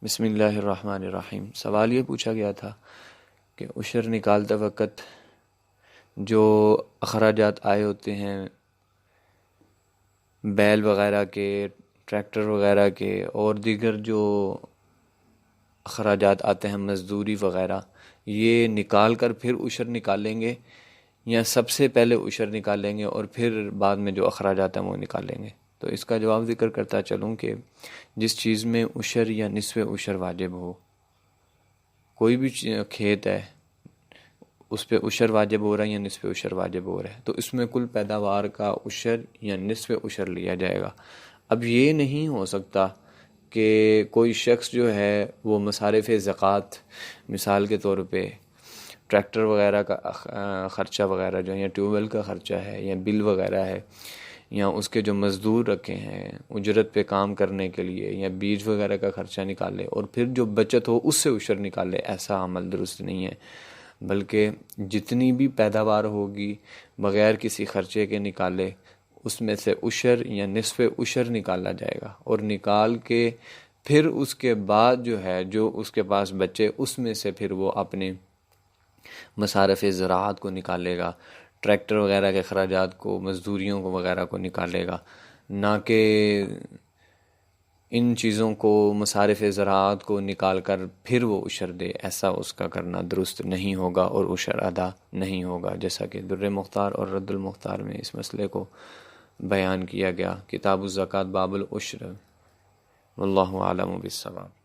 بسم اللہ الرحمن الرحیم۔ سوال یہ پوچھا گیا تھا کہ عشر نکالتے وقت جو اخراجات آئے ہوتے ہیں بیل وغیرہ کے، ٹریکٹر وغیرہ کے، اور دیگر جو اخراجات آتے ہیں مزدوری وغیرہ، یہ نکال کر پھر عشر نکالیں گے یا سب سے پہلے عشر نکالیں گے اور پھر بعد میں جو اخراجات ہیں وہ نکالیں گے؟ تو اس کا جواب ذکر کرتا چلوں کہ جس چیز میں عشر یا نصف عشر واجب ہو، کوئی بھی کھیت ہے اس پہ عشر واجب ہو رہا ہے یا نصف عشر واجب ہو رہا ہے، تو اس میں کل پیداوار کا عشر یا نصف عشر لیا جائے گا۔ اب یہ نہیں ہو سکتا کہ کوئی شخص جو ہے وہ مصارف زکوٰۃ، مثال کے طور پہ ٹریکٹر وغیرہ کا خرچہ وغیرہ جو ہے، یا ٹیوب ویل کا خرچہ ہے، یا بل وغیرہ ہے، یا اس کے جو مزدور رکھے ہیں اجرت پہ کام کرنے کے لیے، یا بیج وغیرہ کا خرچہ نکالے اور پھر جو بچت ہو اس سے عشر نکالے، ایسا عمل درست نہیں ہے۔ بلکہ جتنی بھی پیداوار ہوگی بغیر کسی خرچے کے نکالے، اس میں سے عشر یا نصف عشر نکالا جائے گا، اور نکال کے پھر اس کے بعد جو ہے جو اس کے پاس بچے اس میں سے پھر وہ اپنے مصارف زراعت کو نکالے گا، ٹریکٹر وغیرہ کے اخراجات کو، مزدوریوں کو وغیرہ کو نکالے گا، نہ کہ ان چیزوں کو، مصارف زراعت کو نکال کر پھر وہ عشر دے۔ ایسا اس کا کرنا درست نہیں ہوگا اور عشر ادا نہیں ہوگا، جیسا کہ در مختار اور رد المختار میں اس مسئلے کو بیان کیا گیا۔ کتاب الزکوٰۃ باب العشر، واللہ اعلم بالصواب۔